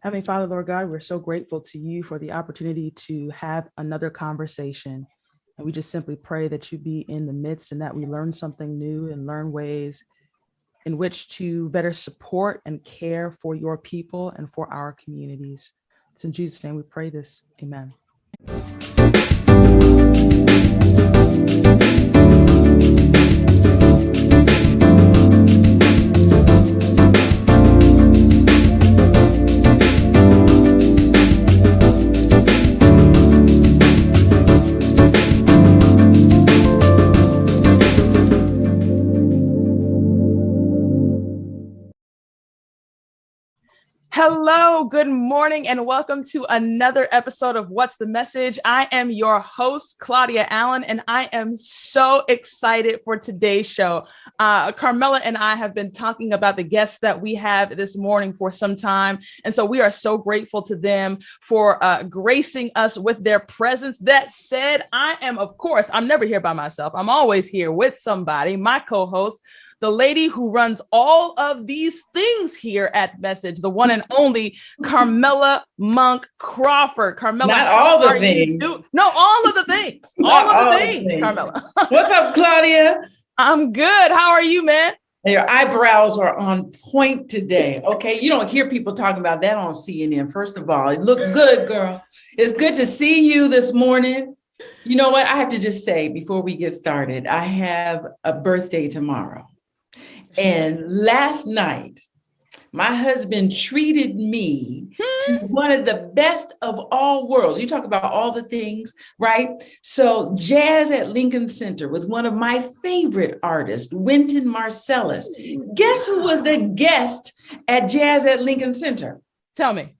Heavenly Father, Lord God, we're so grateful to you for the opportunity to have another conversation. And we just simply pray that you be in the midst and that we learn something new and learn ways in which to better support and care for your people and for our communities. It's in Jesus' name we pray this. Amen. Hello, good morning, and welcome to another episode of What's the Message? I am your host, Claudia Allen, and I am so excited for today's show. Carmela and I have been talking about the guests that we have this morning for some time, and so we are so grateful to them for gracing us with their presence. That said, I'm never here by myself. I'm always here with somebody, my co-host, the lady who runs all of these things here at Message, the one and only Carmela Monk Crawford. Carmela, not all the things. No, all of the things. All of the things, Carmela. What's up, Claudia? I'm good. How are you, man? Your eyebrows are on point today. Okay, you don't hear people talking about that on CNN. First of all, it looks good, girl. It's good to see you this morning. You know what? I have to just say before we get started, I have a birthday tomorrow. And last night, my husband treated me to one of the best of all worlds. You talk about all the things, right? So jazz at Lincoln Center with one of my favorite artists, Wynton Marsalis. Guess who was the guest at Jazz at Lincoln Center? Tell me.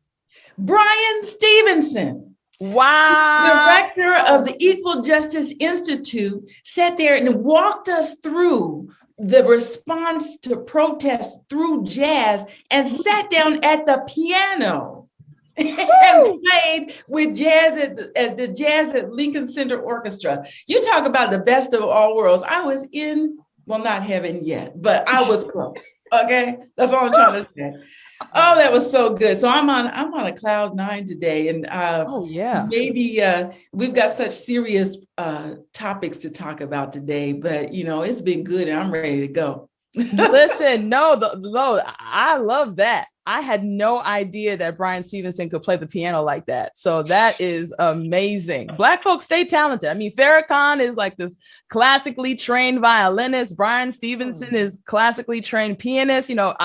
Bryan Stevenson. Wow. Director of the Equal Justice Institute sat there and walked us through the response to protests through jazz and sat down at the piano and played with jazz at the Jazz at Lincoln Center Orchestra. You talk about the best of all worlds. I was in, well, not heaven yet, but I was close. Okay, that's all I'm trying to say. Oh, that was so good. So I'm on a cloud nine today, and maybe we've got such serious topics to talk about today. But you know, it's been good, and I'm ready to go. Listen, I love that. I had no idea that Bryan Stevenson could play the piano like that. So that is amazing. Black folks stay talented. I mean, Farrakhan is like this classically trained violinist. Bryan Stevenson is classically trained pianist. You know,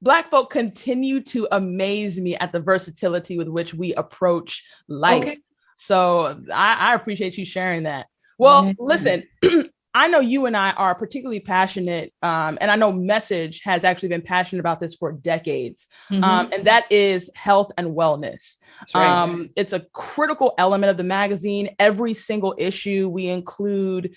Black folk continue to amaze me at the versatility with which we approach life. Okay. So I appreciate you sharing that. Well, listen, I know you and I are particularly passionate, and I know Message has actually been passionate about this for decades, and that is health and wellness. Right. It's a critical element of the magazine. Every single issue, we include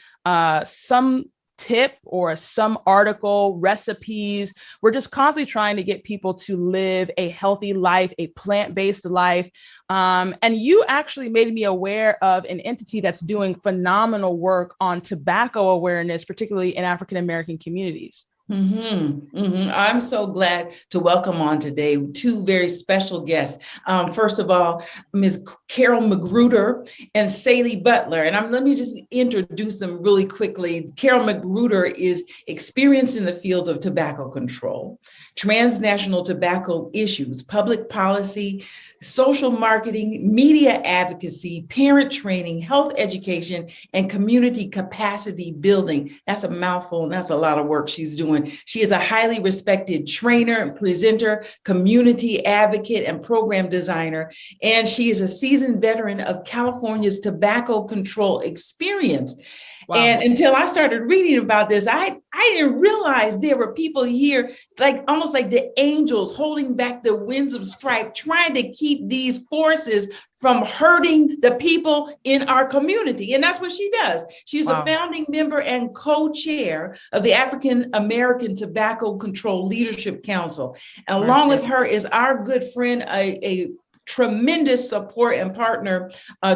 some tip or some article, recipes. We're just constantly trying to get people to live a healthy life, a plant-based life. And you actually made me aware of an entity that's doing phenomenal work on tobacco awareness, particularly in African-American communities. I'm so glad to welcome on today two very special guests. First of all, Ms. Carol McGruder and Sali Butler. And let me just introduce them really quickly. Carol McGruder is experienced in the fields of tobacco control, transnational tobacco issues, public policy, social marketing, media advocacy, parent training, health education, and community capacity building. That's a mouthful, and that's a lot of work she's doing. She is a highly respected trainer, presenter, community advocate, and program designer. And she is a seasoned veteran of California's tobacco control experience. Wow. And until I started reading about this, I didn't realize there were people here, like almost like the angels holding back the winds of strife, trying to keep these forces from hurting the people in our community. And that's what she does. She's a founding member and co-chair of the African American Tobacco Control Leadership Council. And along with her is our good friend, a tremendous support and partner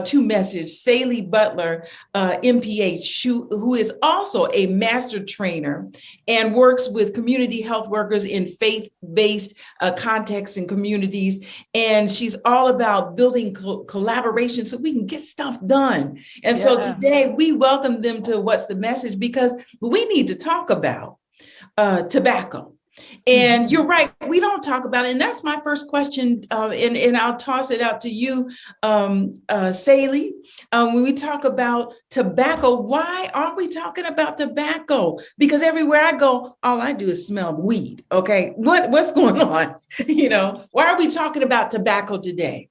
to Message, Sali Butler, MPH, who is also a master trainer and works with community health workers in faith-based contexts and communities. And she's all about building collaboration so we can get stuff done. And so today we welcome them to What's the Message, because we need to talk about tobacco. And you're right, we don't talk about it. And that's my first question. And I'll toss it out to you, Sali. When we talk about tobacco, why aren't we talking about tobacco? Because everywhere I go, all I do is smell weed. Okay, what's going on? Why are we talking about tobacco today?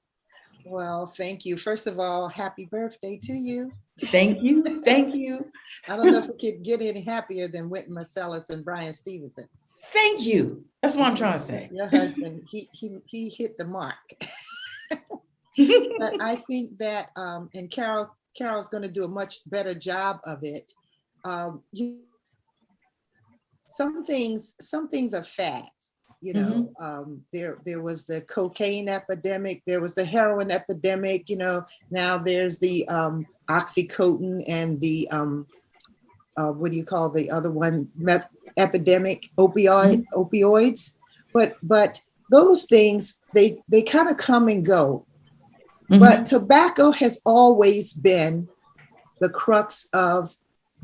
Well, thank you. First of all, happy birthday to you. Thank you. Thank you. I don't know if we could get any happier than Wynton Marsalis and Brian Stevenson. Thank you. That's what I'm trying to say. Your husband, he hit the mark. But I think that, and Carol's going to do a much better job of it. Some things are fads. There was the cocaine epidemic, there was the heroin epidemic. Now there's the oxycontin and the what do you call the other one? Epidemic, opioids, but those things, they kind of come and go. But tobacco has always been the crux of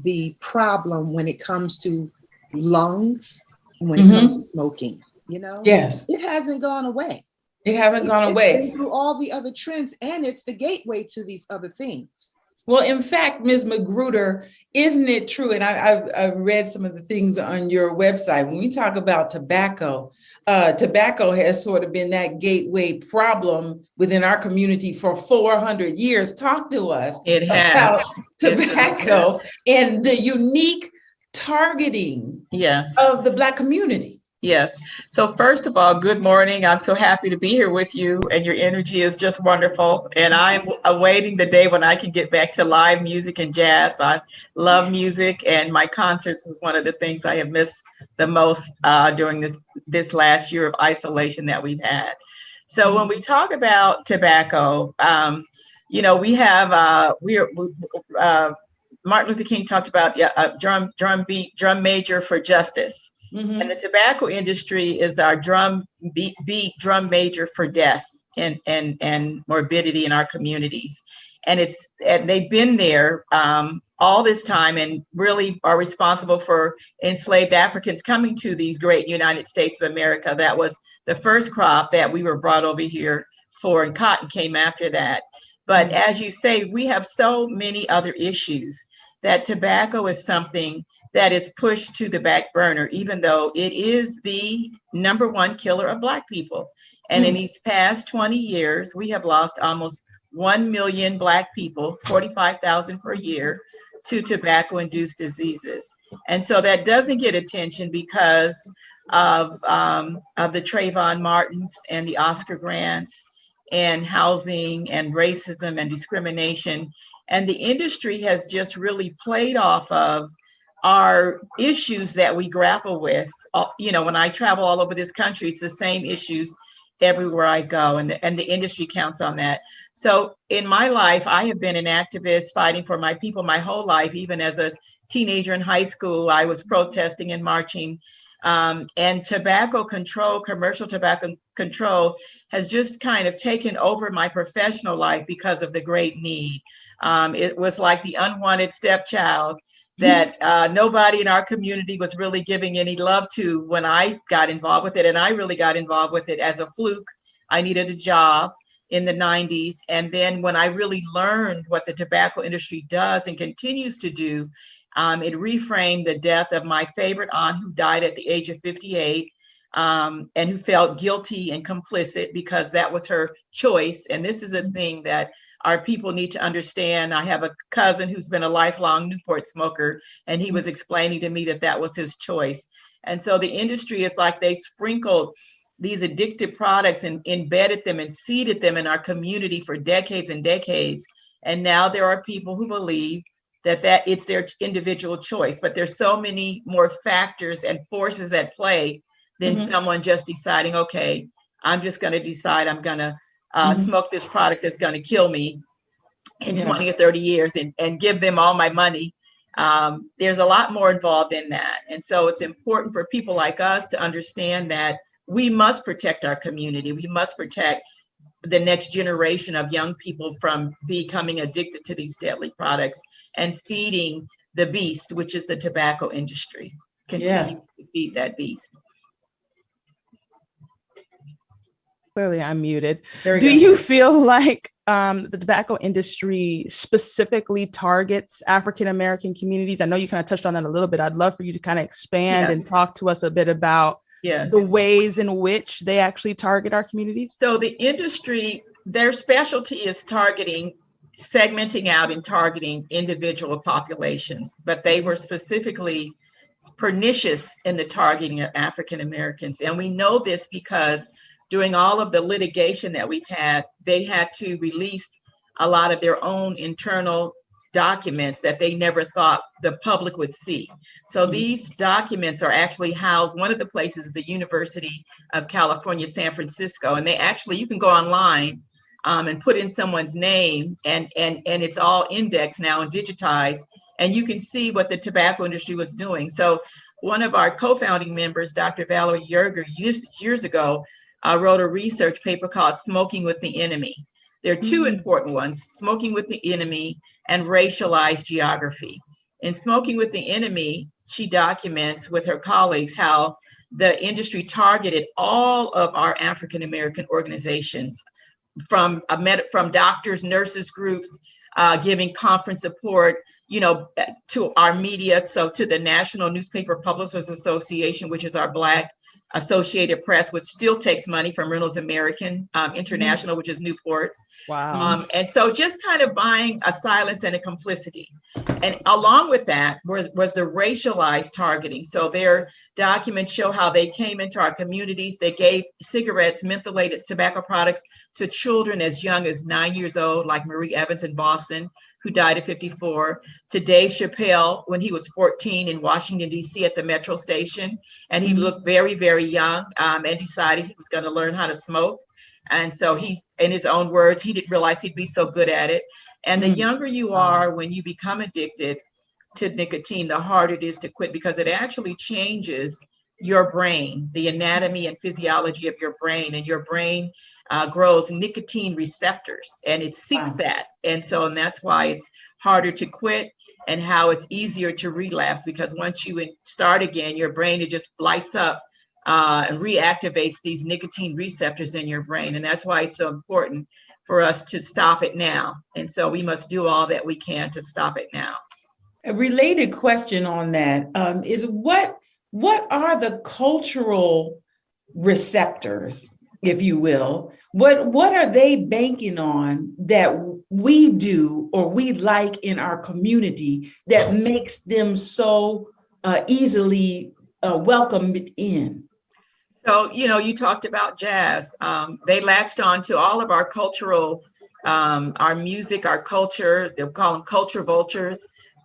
the problem when it comes to lungs and when it comes to smoking. Yes, it hasn't gone away. It hasn't gone away. It's been through all the other trends, and it's the gateway to these other things. Well, in fact, Ms. McGruder, isn't it true? And I've read some of the things on your website. When we talk about tobacco, tobacco has sort of been that gateway problem within our community for 400 years. Talk to us about tobacco and the unique targeting of the Black community. Yes. So first of all, good morning. I'm so happy to be here with you, and your energy is just wonderful. And I'm awaiting the day when I can get back to live music and jazz. I love music, and my concerts is one of the things I have missed the most during this last year of isolation that we've had. So when we talk about tobacco, we have Martin Luther King talked about drum major for justice. And the tobacco industry is our drum major for death and morbidity in our communities. And they've been there all this time and really are responsible for enslaved Africans coming to these great United States of America. That was the first crop that we were brought over here for, and cotton came after that. But as you say, we have so many other issues that tobacco is something that is pushed to the back burner, even though it is the #1 killer of Black people. And in these past 20 years, we have lost almost 1 million Black people, 45,000 per year, to tobacco-induced diseases. And so that doesn't get attention because of the Trayvon Martins and the Oscar Grants and housing and racism and discrimination. And the industry has just really played off of our issues that we grapple with. When I travel all over this country, it's the same issues everywhere I go, and the industry counts on that. So in my life, I have been an activist fighting for my people my whole life. Even as a teenager in high school, I was protesting and marching. And tobacco control, commercial tobacco control, has just kind of taken over my professional life because of the great need. It was like the unwanted stepchild that nobody in our community was really giving any love to when I got involved with it. And I really got involved with it as a fluke. I needed a job in the 90s. And then when I really learned what the tobacco industry does and continues to do, it reframed the death of my favorite aunt, who died at the age of 58, and who felt guilty and complicit because that was her choice. And this is a thing that our people need to understand. I have a cousin who's been a lifelong Newport smoker, and he was explaining to me that that was his choice. And so the industry is like they sprinkled these addictive products and embedded them and seeded them in our community for decades and decades. And now there are people who believe that it's their individual choice, but there's so many more factors and forces at play than someone just deciding, okay, I'm just going to decide I'm going to smoke this product that's going to kill me in 20 or 30 years and give them all my money. There's a lot more involved in that. And so it's important for people like us to understand that we must protect our community. We must protect the next generation of young people from becoming addicted to these deadly products and feeding the beast, which is the tobacco industry. Continue to feed that beast. Clearly, I'm muted. Do you feel like the tobacco industry specifically targets African-American communities? I know you kind of touched on that a little bit. I'd love for you to kind of expand and talk to us a bit about the ways in which they actually target our communities. So the industry, their specialty is segmenting out and targeting individual populations, but they were specifically pernicious in the targeting of African Americans. And we know this because during all of the litigation that we've had, they had to release a lot of their own internal documents that they never thought the public would see. So these documents are actually housed, one of the places is the University of California, San Francisco, and you can go online and put in someone's name and it's all indexed now and digitized, and you can see what the tobacco industry was doing. So one of our co-founding members, Dr. Valerie Yerger, years ago, wrote a research paper called Smoking with the Enemy. There are two important ones, Smoking with the Enemy and Racialized Geography. In Smoking with the Enemy, she documents with her colleagues how the industry targeted all of our African-American organizations, from doctors, nurses groups, giving conference support, to our media, so to the National Newspaper Publishers Association, which is our Black Associated Press, which still takes money from Reynolds American International, which is Newport's. Wow. And so just kind of buying a silence and a complicity. And along with that was the racialized targeting. So their documents show how they came into our communities. They gave cigarettes, mentholated tobacco products to children as young as 9 years old, like Marie Evans in Boston, who died at 54, to Dave Chappelle when he was 14 in Washington, D.C. at the Metro station. And he looked very, very young and decided he was going to learn how to smoke. And so he, in his own words, he didn't realize he'd be so good at it. And the younger you are when you become addicted to nicotine, the harder it is to quit, because it actually changes your brain, the anatomy and physiology of your brain, and your brain grows nicotine receptors and it seeks that. And that's why it's harder to quit and how it's easier to relapse, because once you start again, your brain, it just lights up and reactivates these nicotine receptors in your brain. And that's why it's so important for us to stop it now. And so we must do all that we can to stop it now. A related question on that is what are the cultural receptors, if you will? What are they banking on that we do or we like in our community that makes them so easily welcomed in? So, you talked about jazz. They latched on to all of our cultural, our music, our culture. They call them culture vultures.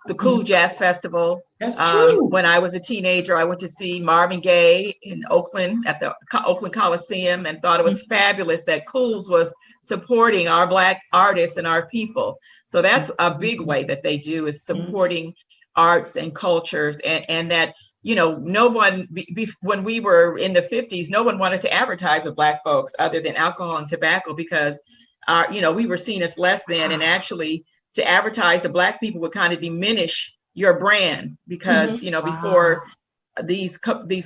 The Cool Jazz Festival. That's true. When I was a teenager, I went to see Marvin Gaye in Oakland at the Oakland Coliseum and thought it was fabulous that Cools was supporting our Black artists and our people. So that's a big way that they do, is supporting arts and cultures, and that, no one, when we were in the 50s, no one wanted to advertise with Black folks other than alcohol and tobacco, because we were seen as less than, and actually to advertise the Black people would kind of diminish your brand, because before these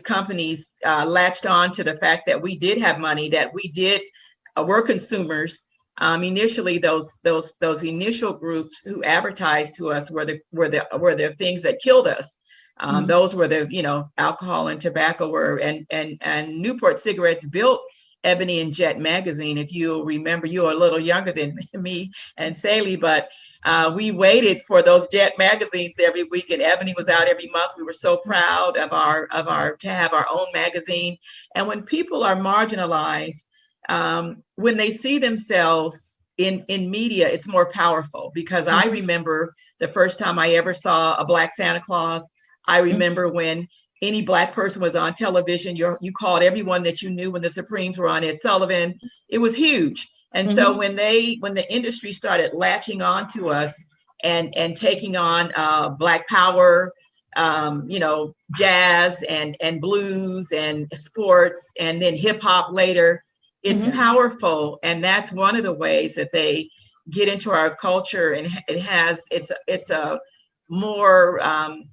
companies latched on to the fact that we did have money, that we did were consumers. Initially, those initial groups who advertised to us were the things that killed us. Those were the alcohol and tobacco were, and Newport Cigarettes built Ebony and Jet magazine. If you remember, you are a little younger than me and Sali, but we waited for those Jet magazines every week, and Ebony was out every month. We were so proud of to have our own magazine. And when people are marginalized, when they see themselves in media, it's more powerful, because I remember the first time I ever saw a Black Santa Claus. I remember when any Black person was on television, you called everyone that you knew. When the Supremes were on Ed Sullivan, it was huge. And so when the industry started latching on to us and taking on Black Power, jazz and blues and sports, and then hip hop later, it's powerful. And that's one of the ways that they get into our culture, and it's a more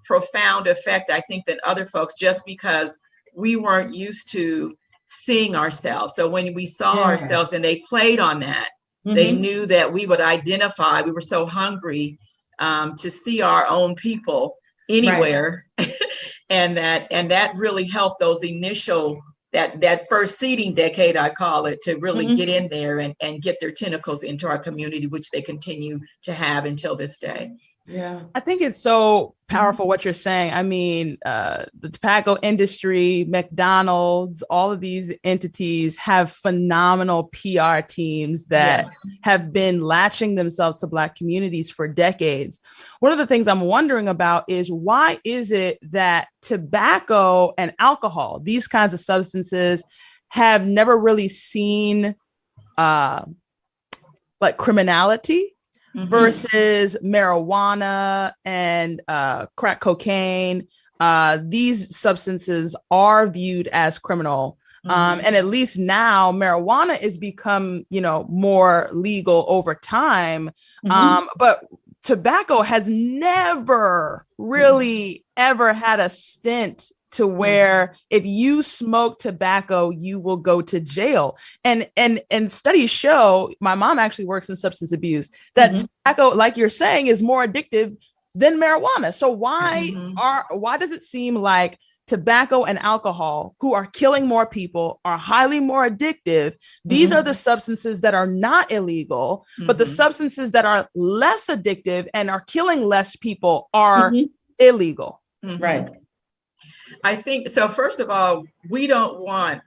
profound effect, I think, than other folks, just because we weren't used to seeing ourselves. So when we saw ourselves and they played on that, they knew that we would identify. We were so hungry to see our own people anywhere. Right. and that really helped those initial, that first seeding decade, I call it, to really get in there and get their tentacles into our community, which they continue to have until this day. Yeah, I think it's so powerful what you're saying. I mean, the tobacco industry, McDonald's, all of these entities have phenomenal PR teams that have been latching themselves to Black communities for decades. One of the things I'm wondering about is, why is it that tobacco and alcohol, these kinds of substances, have never really seen like criminality? Versus marijuana and crack cocaine. These substances are viewed as criminal. And at least now marijuana is become, more legal over time. But tobacco has never really ever had a stint to where if you smoke tobacco, you will go to jail. And studies show, my mom actually works in substance abuse, that tobacco, like you're saying, is more addictive than marijuana. So why does it seem like tobacco and alcohol, who are killing more people, are highly more addictive? These are the substances that are not illegal, but the substances that are less addictive and are killing less people are illegal. Right. I think so. First of all, we don't want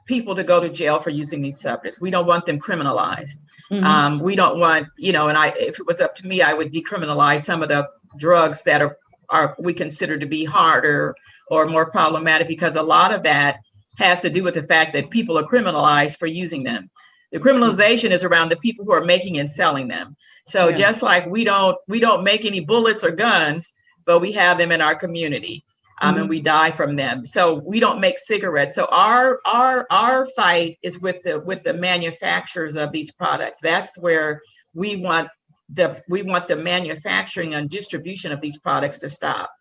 people to go to jail for using these substances. We don't want them criminalized. We don't want, if it was up to me, I would decriminalize some of the drugs that are we consider to be harder or more problematic, because a lot of that has to do with the fact that people are criminalized for using them. The criminalization is around the people who are making and selling them. So just like we don't make any bullets or guns, but we have them in our community. And we die from them. So we don't make cigarettes. So our fight is with the manufacturers of these products. That's where we want the manufacturing and distribution of these products to stop.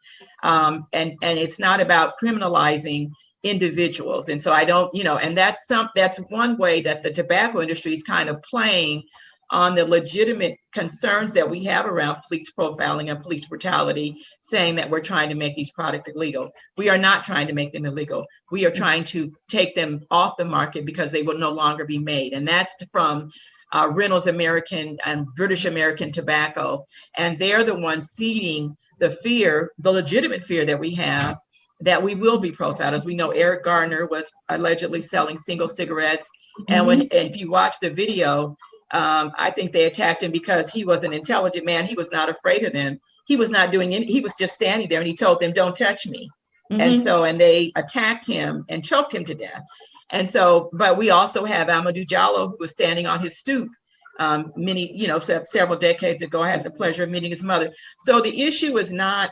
And it's not about criminalizing individuals. And so I don't, and that's one way that the tobacco industry is kind of playing on the legitimate concerns that we have around police profiling and police brutality, saying that we're trying to make these products illegal. We are not trying to make them illegal. We are trying to take them off the market because they will no longer be made. And that's from Reynolds American and British American Tobacco. And they're the ones seeding the fear, the legitimate fear that we have, that we will be profiled. As we know, Eric Garner was allegedly selling single cigarettes. And if you watch the video, I think they attacked him because he was an intelligent man. He was not afraid of them. He was not doing any, he was just standing there and he told them, "Don't touch me." And they attacked him and choked him to death. And so, but we also have Amadou Diallo, who was standing on his stoop several decades ago. I had the pleasure of meeting his mother. So the issue is not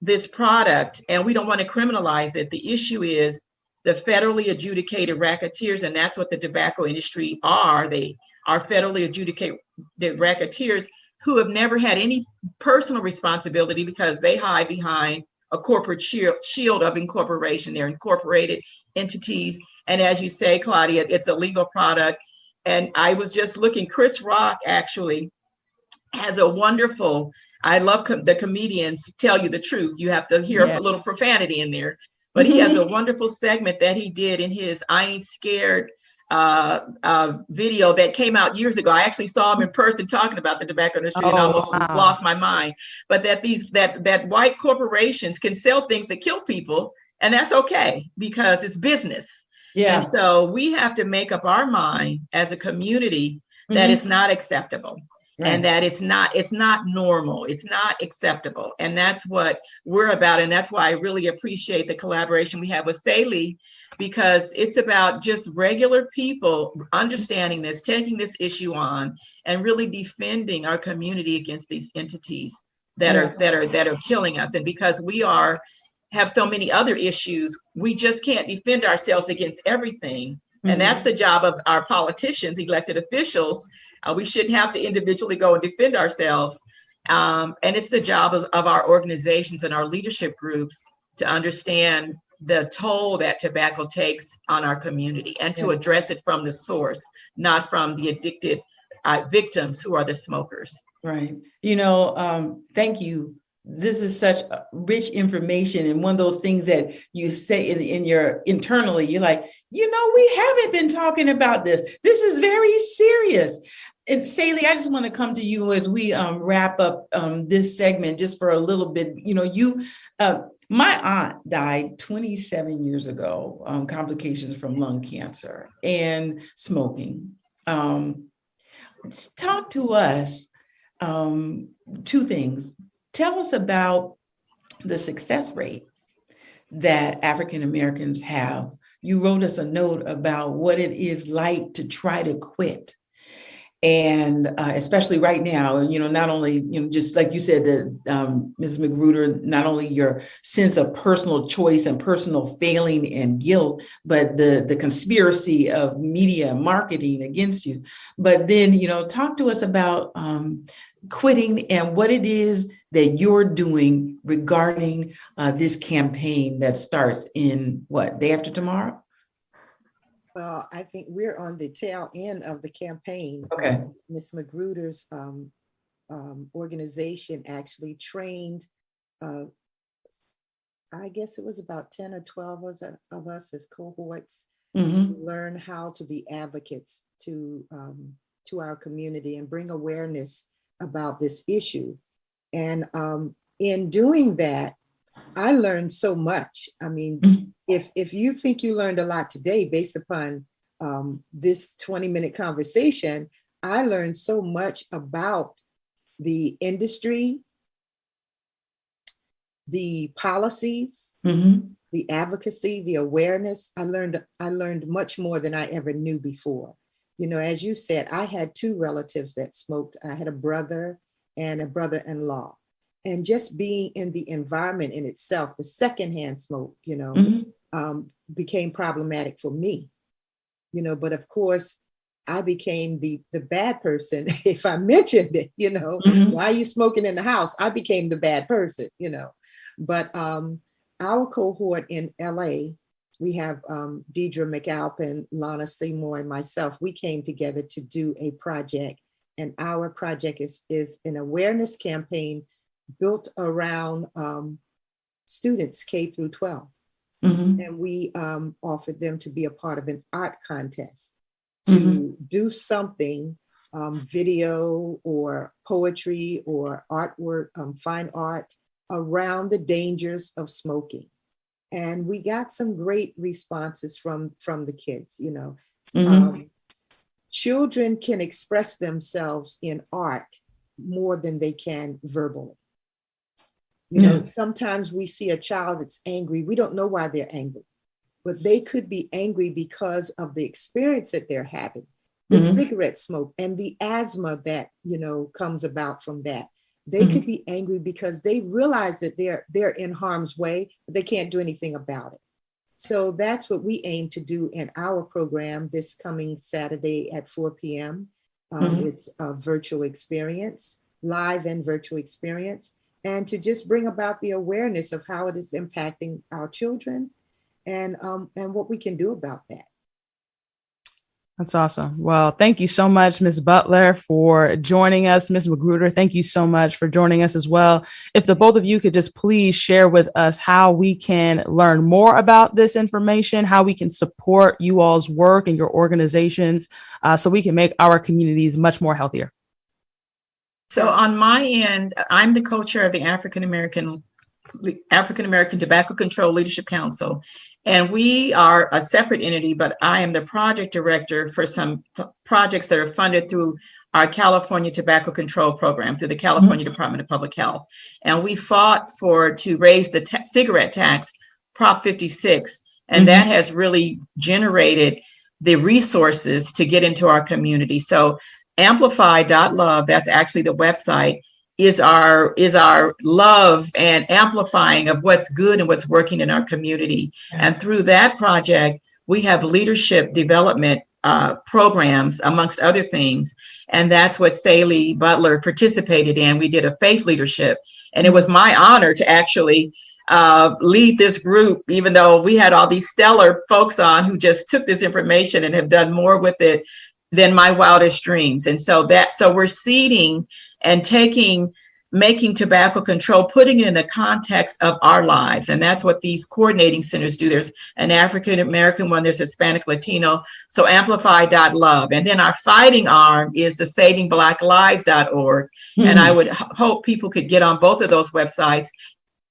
this product, and we don't want to criminalize it. The issue is the federally adjudicated racketeers, and that's what the tobacco industry are. They are federally adjudicated racketeers who have never had any personal responsibility because they hide behind a corporate shield of incorporation. They're incorporated entities. And as you say, Claudia, it's a legal product. And I was just looking, Chris Rock actually has a wonderful, I love the comedians tell you the truth. You have to hear a little profanity in there. But he has a wonderful segment that he did in his I Ain't Scared video that came out years ago. I actually saw him in person talking about the tobacco industry and almost lost my mind. But that white corporations can sell things that kill people, and that's okay because it's business. Yeah. And so we have to make up our mind as a community that it's not acceptable. Right. And that it's not normal, it's not acceptable. And that's what we're about. And that's why I really appreciate the collaboration we have with Sali, because it's about just regular people understanding this, taking this issue on, and really defending our community against these entities that are killing us. And because we have so many other issues, we just can't defend ourselves against everything. And that's the job of our politicians, elected officials. We shouldn't have to individually go and defend ourselves. And it's the job of our organizations and our leadership groups to understand the toll that tobacco takes on our community, and to address it from the source, not from the addicted victims who are the smokers. Right. Thank you. This is such rich information. And one of those things that you say in your internally, you're like, we haven't been talking about this. This is very serious. And Sali, I just want to come to you as we wrap up this segment just for a little bit. My aunt died 27 years ago, complications from lung cancer and smoking. Talk to us, two things. Tell us about the success rate that African Americans have. You wrote us a note about what it is like to try to quit. And especially right now, not only, just like you said, that Ms. McGruder, not only your sense of personal choice and personal failing and guilt, but the conspiracy of media marketing against you. But then, talk to us about quitting and what it is that you're doing regarding this campaign that starts in day after tomorrow? Well, I think we're on the tail end of the campaign. Okay. Ms. McGruder's organization actually trained, I guess it was about 10 or 12 of us as cohorts to learn how to be advocates to our community and bring awareness about this issue. And in doing that, I learned so much. I mean, if you think you learned a lot today based upon this 20-minute conversation, I learned so much about the industry, the policies, the advocacy, the awareness. I learned much more than I ever knew before. As you said, I had two relatives that smoked. I had a brother and a brother-in-law. And just being in the environment in itself, the secondhand smoke, became problematic for me, but of course I became the bad person. If I mentioned it, why are you smoking in the house? I became the bad person, but our cohort in LA, we have Deidre McAlpin, Lana Seymour, and myself, we came together to do a project. And our project is an awareness campaign built around students K through 12. And we offered them to be a part of an art contest to do something, video or poetry or artwork, fine art around the dangers of smoking. And we got some great responses from the kids, children can express themselves in art more than they can verbally. Sometimes we see a child that's angry. We don't know why they're angry, but they could be angry because of the experience that they're having, the cigarette smoke and the asthma that, comes about from that. They could be angry because they realize that they're in harm's way, but they can't do anything about it. So that's what we aim to do in our program this coming Saturday at 4 p.m. It's a virtual experience, live and virtual experience. And to just bring about the awareness of how it is impacting our children and what we can do about that. That's awesome. Well, thank you so much, Ms. Butler, for joining us. Ms. McGruder, thank you so much for joining us as well. If the both of you could just please share with us how we can learn more about this information, how we can support you all's work and your organizations so we can make our communities much more healthier. So on my end, I'm the co-chair of the African American African American Tobacco Control Leadership Council. And we are a separate entity, but I am the project director for some projects that are funded through our California Tobacco Control Program through the California Department of Public Health. And we fought to raise the cigarette tax, Prop 56, and that has really generated the resources to get into our community. So amplify.love, that's actually the website, is our love and amplifying of what's good and what's working in our community. And through that project, we have leadership development programs, amongst other things. And that's what Sali Butler participated in. We did a faith leadership. And it was my honor to actually lead this group, even though we had all these stellar folks on who just took this information and have done more with it than my wildest dreams. And so we're seeding and making tobacco control, putting it in the context of our lives. And that's what these coordinating centers do. There's an African American one, there's Hispanic, Latino, so amplify.love. And then our fighting arm is the savingblacklives.org. And I would hope people could get on both of those websites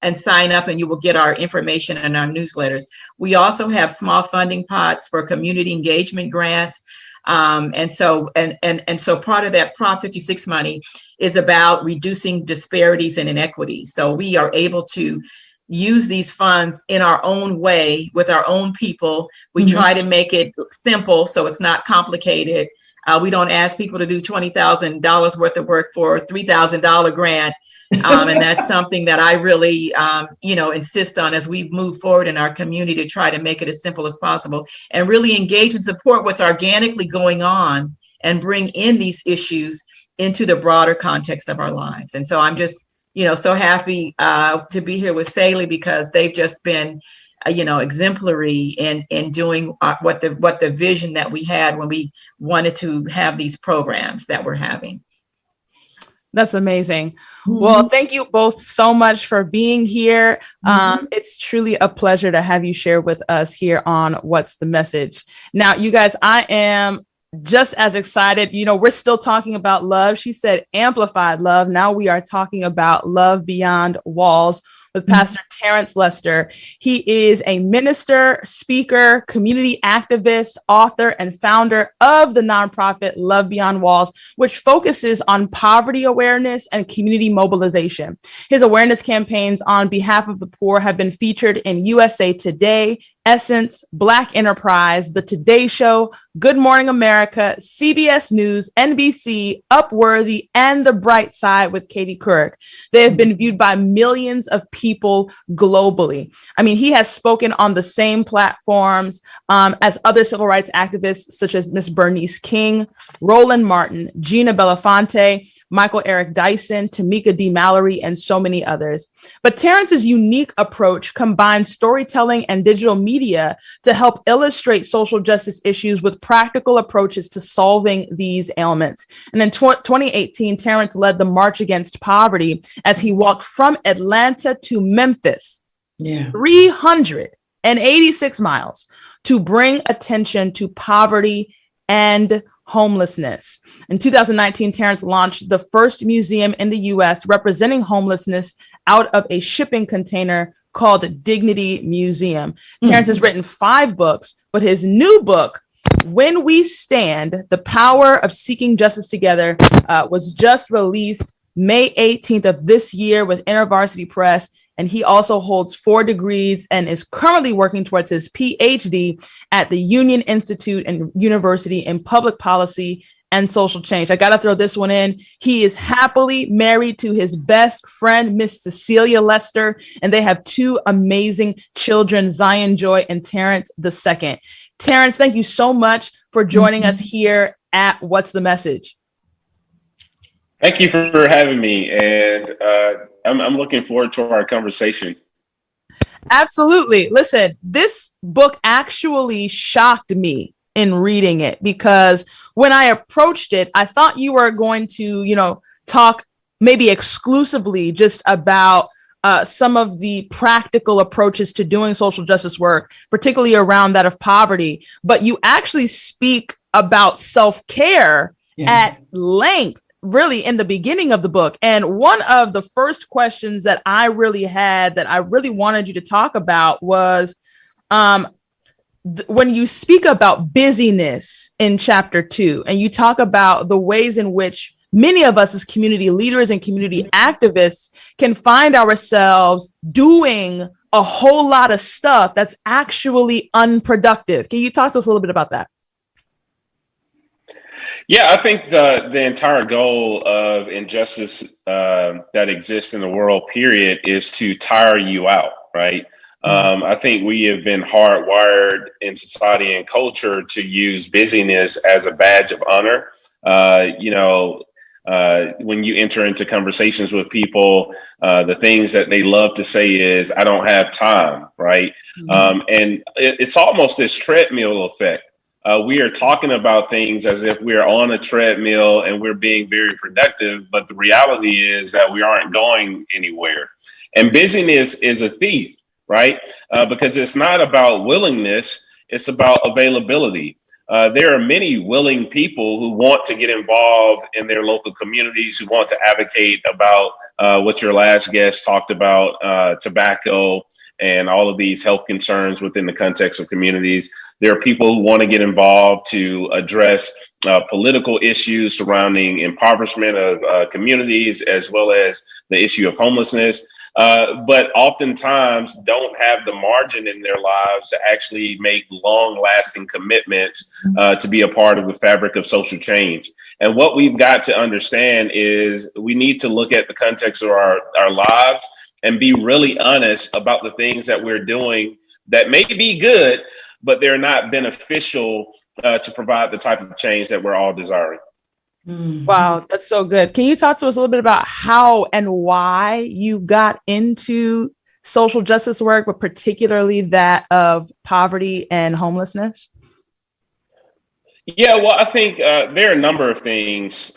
and sign up, and you will get our information and our newsletters. We also have small funding pots for community engagement grants. And so part of that Prop 56 money is about reducing disparities and inequities. So we are able to use these funds in our own way with our own people. We try to make it simple so it's not complicated. We don't ask people to do $20,000 worth of work for a $3,000 grant. And that's something that I really, insist on as we move forward in our community to try to make it as simple as possible and really engage and support what's organically going on and bring in these issues into the broader context of our lives. And so I'm just, so happy to be here with Sali, because they've just been, exemplary in doing what the vision that we had when we wanted to have these programs that we're having. That's amazing. Well, thank you both so much for being here. It's truly a pleasure to have you share with us here on What's the Message. Now, you guys, I am just as excited. We're still talking about love. She said amplified love. Now we are talking about love beyond walls with Pastor Terence Lester. He is a minister, speaker, community activist, author, and founder of the nonprofit Love Beyond Walls, which focuses on poverty awareness and community mobilization. His awareness campaigns on behalf of the poor have been featured in USA Today, Essence, Black Enterprise, The Today Show, Good Morning America, CBS News, NBC, Upworthy, and The Bright Side with Katie Couric. They have been viewed by millions of people globally. I mean, he has spoken on the same platforms as other civil rights activists such as Miss Bernice King, Roland Martin, Gina Belafonte, Michael Eric Dyson, Tamika D. Mallory, and so many others. But Terence's unique approach combines storytelling and digital media to help illustrate social justice issues with practical approaches to solving these ailments. And in 2018, Terence led the March Against Poverty as he walked from Atlanta to Memphis, 386 miles, to bring attention to poverty and homelessness. In 2019, Terence launched the first museum in the U.S. representing homelessness out of a shipping container called Dignity Museum. Terence has written 5 books, but his new book, When We Stand, The Power of Seeking Justice Together, was just released May 18th of this year with InterVarsity Press. And he also holds 4 degrees and is currently working towards his PhD at the Union Institute and University in Public Policy and Social Change. I got to throw this one in. He is happily married to his best friend, Miss Cecilia Lester, and they have 2 amazing children, Zion Joy and Terrence II. Terence, thank you so much for joining us here at What's the Message? Thank you for having me, and I'm looking forward to our conversation. Absolutely. Listen, this book actually shocked me in reading it, because when I approached it, I thought you were going to, talk maybe exclusively just about some of the practical approaches to doing social justice work, particularly around that of poverty. But you actually speak about self-care at length. really in the beginning of the book. And one of the first questions that I really had that I really wanted you to talk about was when you speak about busyness in chapter 2, and you talk about the ways in which many of us as community leaders and community activists can find ourselves doing a whole lot of stuff that's actually unproductive. Can you talk to us a little bit about that? Yeah, I think the entire goal of injustice that exists in the world, period, is to tire you out, right? I think we have been hardwired in society and culture to use busyness as a badge of honor. When you enter into conversations with people, the things that they love to say is, I don't have time, right? And it's almost this treadmill effect. We are talking about things as if we're on a treadmill and we're being very productive, but the reality is that we aren't going anywhere. And busyness is a thief, right? Because it's not about willingness, it's about availability. There are many willing people who want to get involved in their local communities, who want to advocate about what your last guest talked about, tobacco and all of these health concerns within the context of communities. There are people who want to get involved to address political issues surrounding impoverishment of communities, as well as the issue of homelessness. But oftentimes don't have the margin in their lives to actually make long lasting commitments to be a part of the fabric of social change. And what we've got to understand is we need to look at the context of our lives and be really honest about the things that we're doing that may be good, but they're not beneficial to provide the type of change that we're all desiring. Wow, that's so good. Can you talk to us a little bit about how and why you got into social justice work, but particularly that of poverty and homelessness? Yeah, well, I think there are a number of things.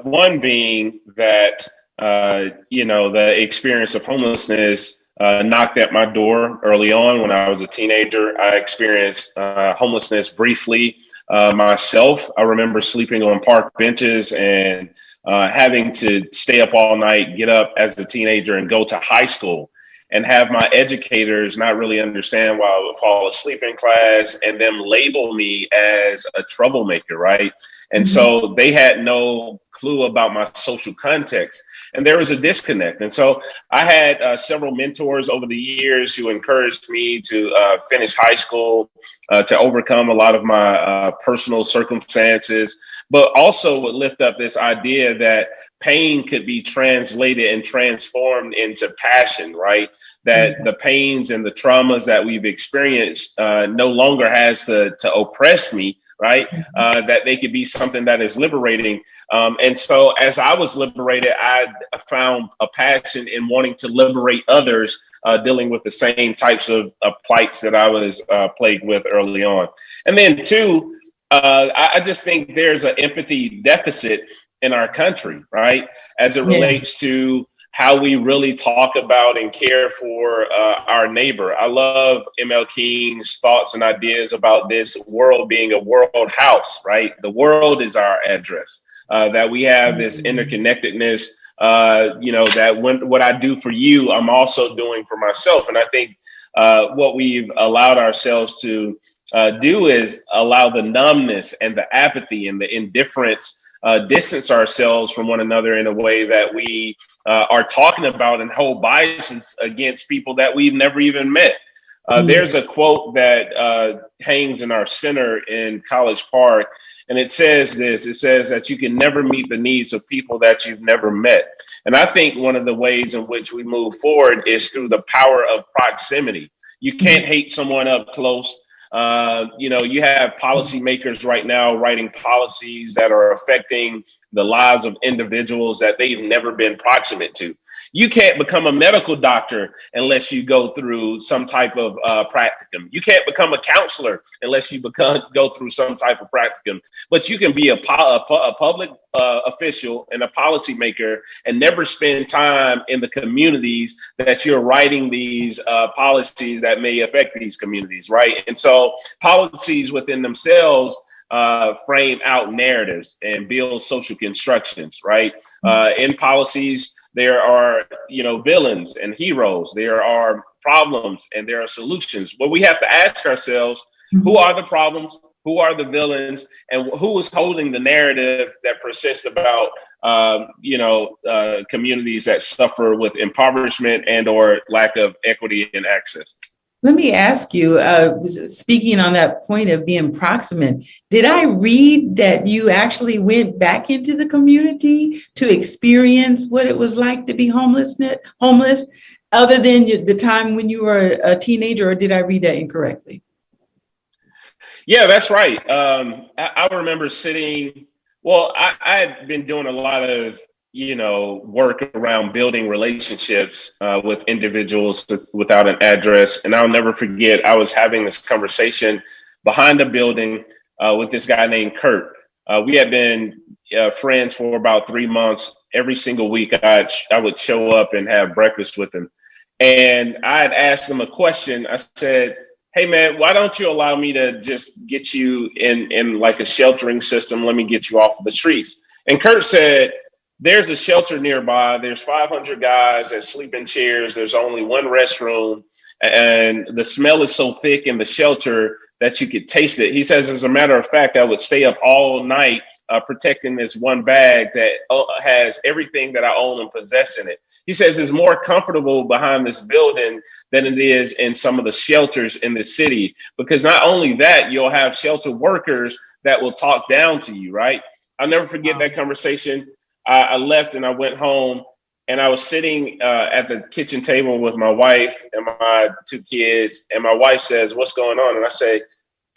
One being that, the experience of homelessness knocked at my door early on when I was a teenager. I experienced homelessness briefly. Myself, I remember sleeping on park benches and having to stay up all night, get up as a teenager and go to high school, and have my educators not really understand why I would fall asleep in class and them label me as a troublemaker, right? And so they had no clue about my social context. And there was a disconnect. And so I had several mentors over the years who encouraged me to finish high school, to overcome a lot of my personal circumstances, but also would lift up this idea that pain could be translated and transformed into passion, right? That the pains and the traumas that we've experienced no longer has to oppress me, right? That they could be something that is liberating. And so as I was liberated, I found a passion in wanting to liberate others dealing with the same types of plights that I was plagued with early on. And then two, I just think there's an empathy deficit in our country, right? As it relates to how we really talk about and care for our neighbor. I love ML King's thoughts and ideas about this world being a world house, right? The world is our address, that we have this interconnectedness, that what I do for you, I'm also doing for myself. And I think what we've allowed ourselves to do is allow the numbness and the apathy and the indifference distance ourselves from one another in a way that we are talking about and hold biases against people that we've never even met. There's a quote that hangs in our center in College Park, and it says this. It says that you can never meet the needs of people that you've never met. And I think one of the ways in which we move forward is through the power of proximity. You can't hate someone up close. You have policymakers right now writing policies that are affecting the lives of individuals that they've never been proximate to. You can't become a medical doctor unless you go through some type of practicum. You can't become a counselor unless you go through some type of practicum. But you can be a public official and a policymaker and never spend time in the communities that you're writing these policies that may affect these communities, right? And so policies within themselves frame out narratives and build social constructions, right? In policies, there are, villains and heroes. There are problems and there are solutions. But we have to ask ourselves, who are the problems? Who are the villains, and who is holding the narrative that persists about, communities that suffer with impoverishment and or lack of equity and access? Let me ask you, speaking on that point of being proximate, did I read that you actually went back into the community to experience what it was like to be homeless, other than the time when you were a teenager, or did I read that incorrectly? Yeah, that's right. I remember sitting, I had been doing a lot of, work around building relationships with individuals without an address. And I'll never forget, I was having this conversation behind a building with this guy named Kurt. We had been friends for about 3 months. Every single week, I would show up and have breakfast with him. And I had asked him a question. I said, hey man, why don't you allow me to just get you in like a sheltering system? Let me get you off of the streets. And Kurt said, there's a shelter nearby. There's 500 guys that sleep in chairs. There's only one restroom. And the smell is so thick in the shelter that you could taste it. He says, as a matter of fact, I would stay up all night protecting this one bag that has everything that I own and possess in it. He says it's more comfortable behind this building than it is in some of the shelters in the city, because not only that, you'll have shelter workers that will talk down to you, right? I'll never forget that conversation. I left and I went home, and I was sitting at the kitchen table with my wife and my 2 kids. And my wife says, what's going on? And I say,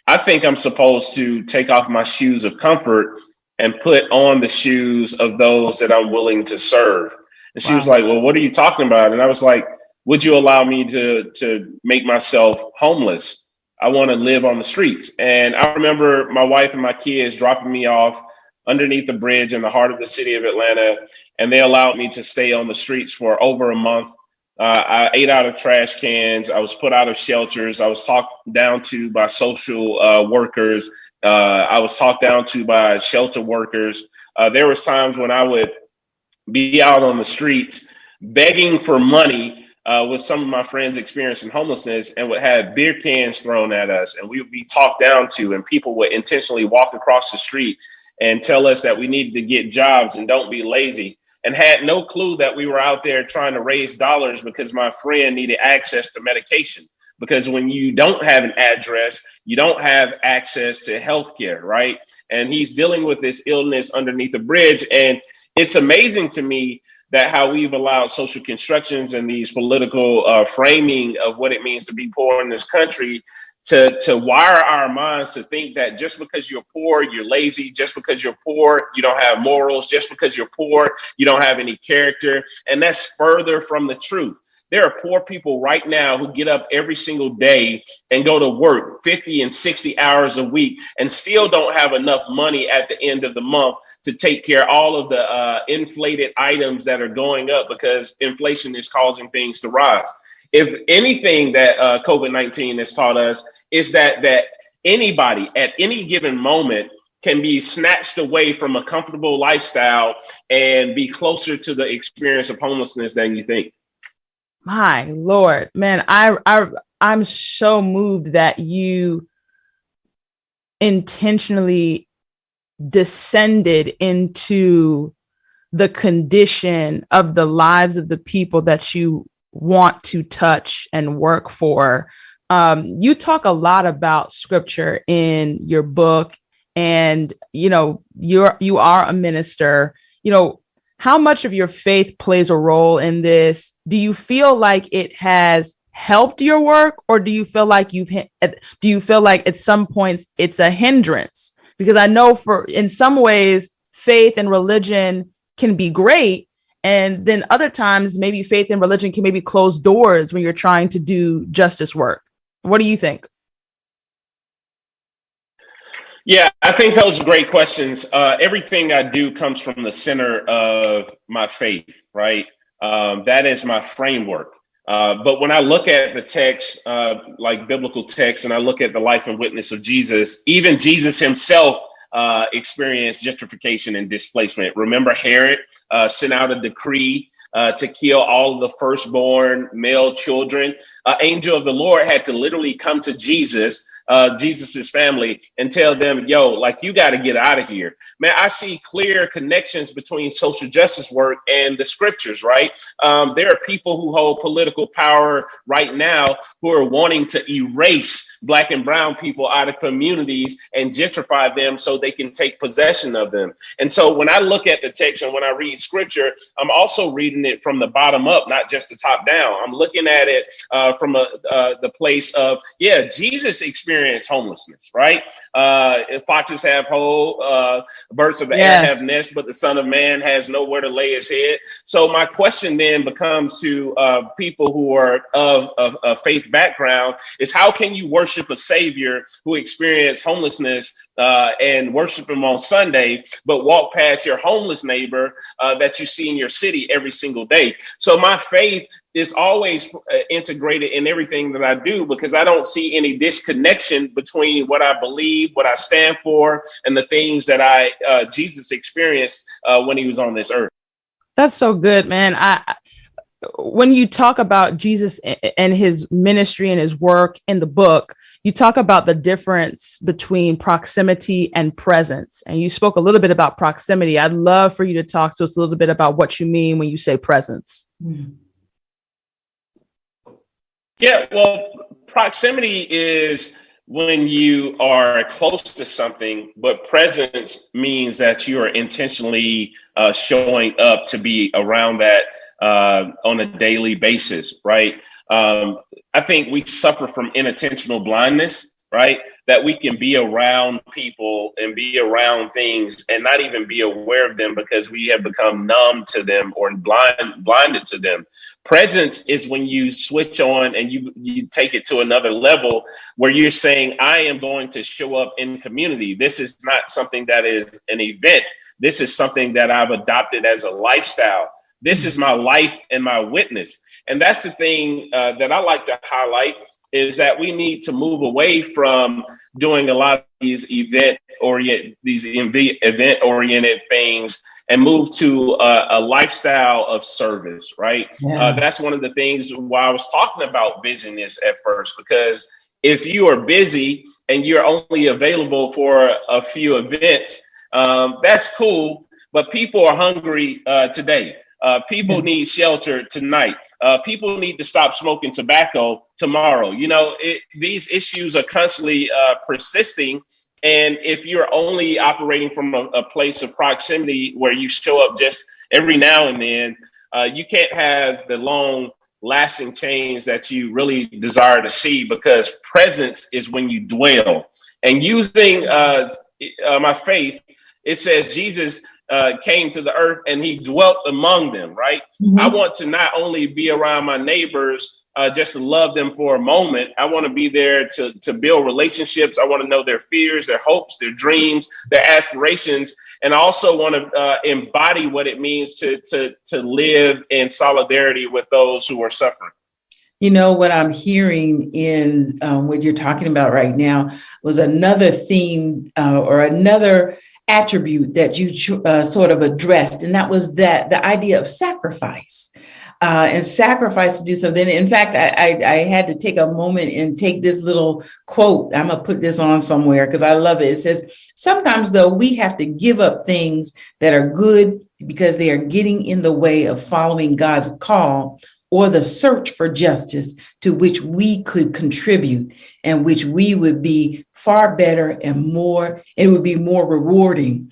I think I'm supposed to take off my shoes of comfort and put on the shoes of those that I'm willing to serve. And she was like, well, what are you talking about? And I was like, would you allow me to make myself homeless? I want to live on the streets. And I remember my wife and my kids dropping me off underneath the bridge in the heart of the city of Atlanta. And they allowed me to stay on the streets for over a month. I ate out of trash cans. I was put out of shelters. I was talked down to by social workers. I was talked down to by shelter workers. There was times when I would be out on the streets begging for money with some of my friends experiencing homelessness, and would have beer cans thrown at us, and we would be talked down to, and people would intentionally walk across the street and tell us that we needed to get jobs and don't be lazy, and had no clue that we were out there trying to raise dollars because my friend needed access to medication. Because when you don't have an address, you don't have access to healthcare, right? And he's dealing with this illness underneath the bridge. And it's amazing to me that how we've allowed social constructions and these political framing of what it means to be poor in this country to wire our minds to think that just because you're poor, you're lazy. Just because you're poor, you don't have morals. Just because you're poor, you don't have any character. And that's further from the truth. There are poor people right now who get up every single day and go to work 50 and 60 hours a week and still don't have enough money at the end of the month to take care of all of the inflated items that are going up because inflation is causing things to rise. If anything that COVID-19 has taught us is that anybody at any given moment can be snatched away from a comfortable lifestyle and be closer to the experience of homelessness than you think. My Lord, man, I'm so moved that you intentionally descended into the condition of the lives of the people that you want to touch and work for. You talk a lot about scripture in your book, and you are a minister. How much of your faith plays a role in this? Do you feel like it has helped your work, or do you feel like at some points it's a hindrance? Because I know in some ways faith and religion can be great, and then other times maybe faith and religion can maybe close doors when you're trying to do justice work. What do you think? Yeah, I think those are great questions. Everything I do comes from the center of my faith, right? That is my framework. But when I look at the text, like biblical text, and I look at the life and witness of Jesus, even Jesus himself experienced gentrification and displacement. Remember, Herod sent out a decree to kill all of the firstborn male children. Angel of the Lord had to literally come to Jesus's family and tell them, yo, like, you got to get out of here. Man, I see clear connections between social justice work and the scriptures, right? There are people who hold political power right now who are wanting to erase Black and brown people out of communities and gentrify them so they can take possession of them. And so when I look at the text and when I read scripture, I'm also reading it from the bottom up, not just the top down. I'm looking at it from the place of, yeah, Jesus experienced homelessness, right? Foxes have hole, birds of the air have nests, but the Son of Man has nowhere to lay his head. So my question then becomes to people who are of a faith background is, how can you worship a Savior who experienced homelessness and worship him on Sunday, but walk past your homeless neighbor that you see in your city every single day? So my faith is always integrated in everything that I do, because I don't see any disconnection between what I believe, what I stand for, and the things that Jesus experienced when he was on this earth. That's so good, man. When you talk about Jesus and his ministry and his work in the book, you talk about the difference between proximity and presence. And you spoke a little bit about proximity. I'd love for you to talk to us a little bit about what you mean when you say presence. Mm-hmm. Yeah, well, proximity is when you are close to something, but presence means that you are intentionally showing up to be around that on a daily basis, right? I think we suffer from inattentional blindness, right? That we can be around people and be around things and not even be aware of them because we have become numb to them or blinded to them. Presence is when you switch on and you take it to another level where you're saying, I am going to show up in community. This is not something that is an event. This is something that I've adopted as a lifestyle. This is my life and my witness. And that's the thing that I like to highlight, is that we need to move away from doing a lot of these event-oriented things and move to a lifestyle of service, right? Yeah. That's one of the things why I was talking about busyness at first, because if you are busy and you're only available for a few events, that's cool, but people are hungry today. People need shelter tonight. People need to stop smoking tobacco tomorrow. You know, these issues are constantly persisting. And if you're only operating from a place of proximity where you show up just every now and then, you can't have the long lasting change that you really desire to see, because presence is when you dwell. And using my faith, it says Jesus came to the earth and he dwelt among them, right? Mm-hmm. I want to not only be around my neighbors just to love them for a moment. I want to be there to build relationships. I want to know their fears, their hopes, their dreams, their aspirations. And I also want to embody what it means to live in solidarity with those who are suffering. You know, what I'm hearing in what you're talking about right now was another theme or another attribute that you sort of addressed, and that was that the idea of sacrifice and sacrifice to do something. In fact, I had to take a moment and take this little quote. I'm gonna put this on somewhere because I love it. It says, sometimes though, we have to give up things that are good because they are getting in the way of following God's call or the search for justice to which we could contribute and which we would be far better and more, it would be more rewarding.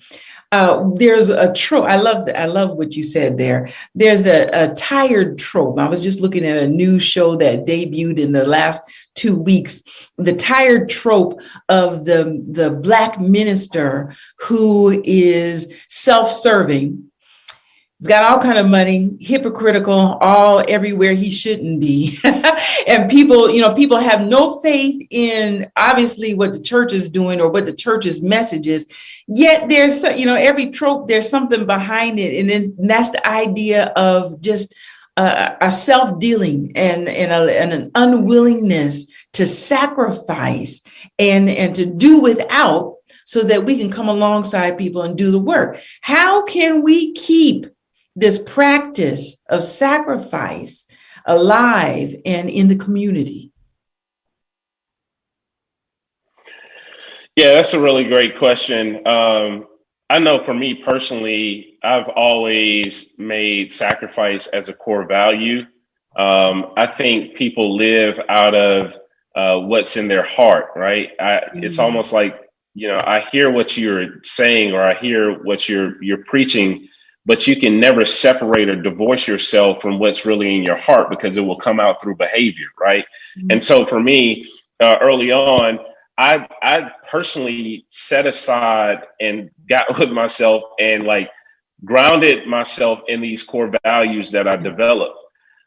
There's a trope. I love what you said there. There's a tired trope. I was just looking at a new show that debuted in the last 2 weeks, the tired trope of the Black minister who is self-serving. He's got all kind of money, hypocritical, all everywhere he shouldn't be. And people have no faith in obviously what the church is doing or what the church's message is. Yet there's, every trope, there's something behind it. And then that's the idea of just a self-dealing and an unwillingness to sacrifice and to do without so that we can come alongside people and do the work. How can we keep this practice of sacrifice alive and in the community? Yeah, that's a really great question. I know for me personally, I've always made sacrifice as a core value. I think people live out of what's in their heart, right? It's almost like, I hear what you're saying, or I hear what you're preaching, but you can never separate or divorce yourself from what's really in your heart, because it will come out through behavior, right? And so for me, early on, I personally set aside and got with myself and grounded myself in these core values that I developed.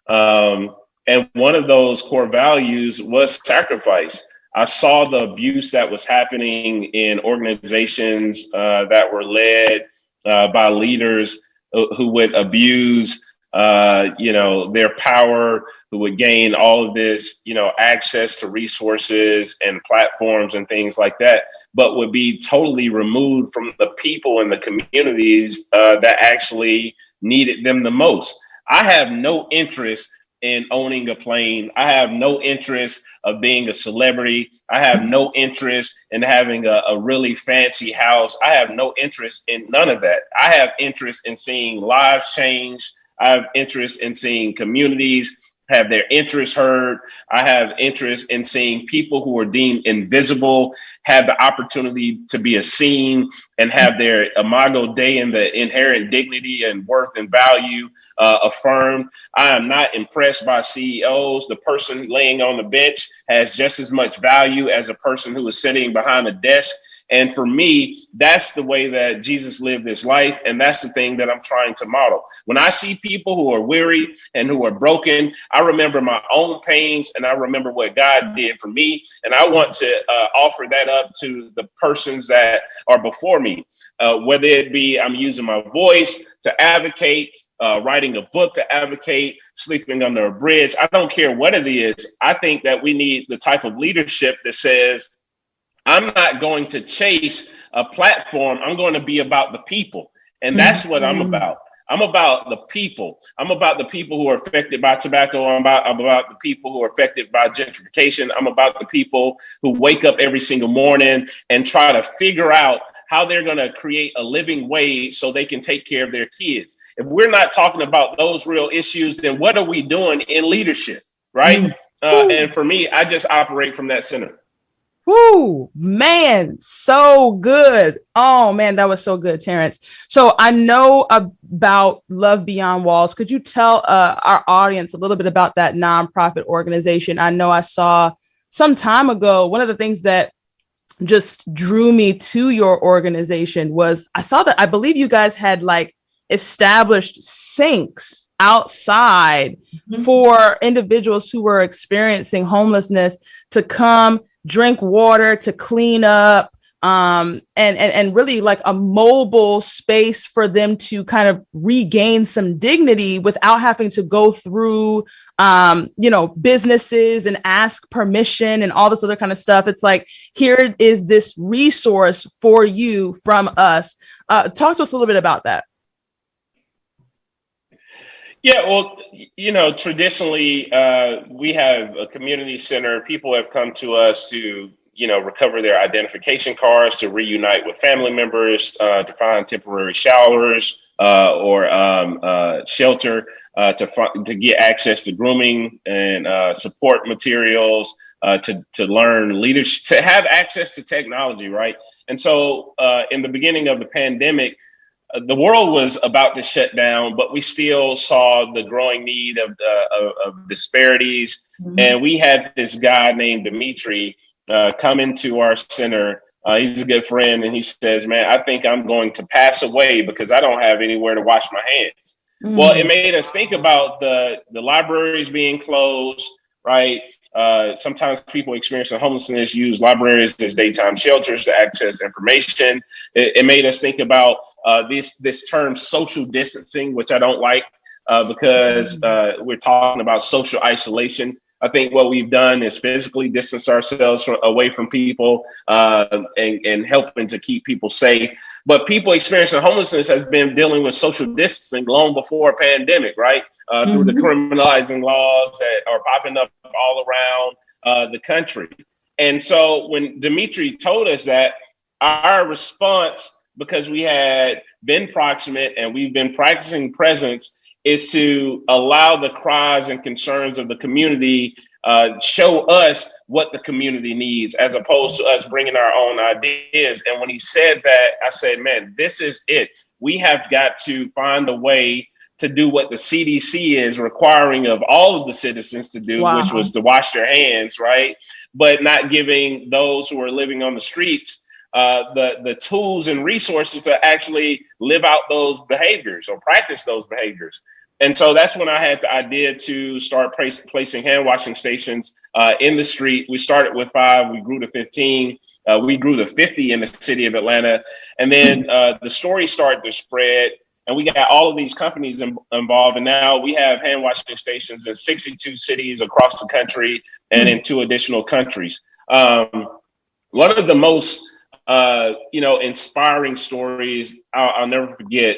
And one of those core values was sacrifice. I saw the abuse that was happening in organizations that were led by leaders who would abuse their power, who would gain all of this, access to resources and platforms and things like that, but would be totally removed from the people and the communities that actually needed them the most. I have no interest in owning a plane. I have no interest of being a celebrity. I have no interest in having a really fancy house. I have no interest in none of that. I have interest in seeing lives change. I have interest in seeing communities have their interests heard. I have interest in seeing people who are deemed invisible have the opportunity to be seen and have their imago Dei and the inherent dignity and worth and value affirmed. I am not impressed by CEOs. The person laying on the bench has just as much value as a person who is sitting behind a desk. And for me, that's the way that Jesus lived his life. And that's the thing that I'm trying to model. When I see people who are weary and who are broken, I remember my own pains and I remember what God did for me. And I want to offer that up to the persons that are before me, whether it be I'm using my voice to advocate, writing a book to advocate, sleeping under a bridge. I don't care what it is. I think that we need the type of leadership that says, I'm not going to chase a platform. I'm going to be about the people. And that's what I'm about. I'm about the people. I'm about the people who are affected by tobacco. I'm about the people who are affected by gentrification. I'm about the people who wake up every single morning and try to figure out how they're going to create a living wage so they can take care of their kids. If we're not talking about those real issues, then what are we doing in leadership, right? And for me, I just operate from that center. Whoo, man, so good. Oh, man, that was so good, Terence. So I know about Love Beyond Walls. Could you tell our audience a little bit about that nonprofit organization? I know I saw some time ago, one of the things that just drew me to your organization was I saw that I believe you guys had established sinks outside for individuals who were experiencing homelessness to come drink water, to clean up, and really a mobile space for them to kind of regain some dignity without having to go through, businesses and ask permission and all this other kind of stuff. It's here is this resource for you from us. Talk to us a little bit about that. Yeah, well, traditionally, we have a community center. People have come to us to, recover their identification cards, to reunite with family members, to find temporary showers or shelter, to get access to grooming and support materials, to learn leadership, to have access to technology, right? And so in the beginning of the pandemic, the world was about to shut down, but we still saw the growing need of disparities. And we had this guy named Dimitri come into our center. He's a good friend. And he says, man, I think I'm going to pass away because I don't have anywhere to wash my hands. Well, it made us think about the libraries being closed, right? Sometimes people experiencing homelessness use libraries as daytime shelters to access information. It made us think about this term social distancing, which I don't like. because we're talking about social isolation. I think what we've done is physically distance ourselves away from people and helping to keep people safe. But people experiencing homelessness has been dealing with social distancing long before a pandemic, right? Through the criminalizing laws that are popping up all around the country. And so when Dimitri told us that, our response, because we had been proximate and we've been practicing presence, is to allow the cries and concerns of the community show us what the community needs, as opposed to us bringing our own ideas. And when he said that, I said, man, this is it. We have got to find a way to do what the CDC is requiring of all of the citizens to do, which was to wash their hands, right? But not giving those who are living on the streets the tools and resources to actually live out those behaviors or practice those behaviors. And so that's when I had the idea to start placing hand washing stations in the street. We started with 5, we grew to 15, we grew to 50 in the city of Atlanta. And then the story started to spread, and we got all of these companies involved. And now we have hand washing stations in 62 cities across the country and in 2 additional countries. One of the most inspiring stories I'll never forget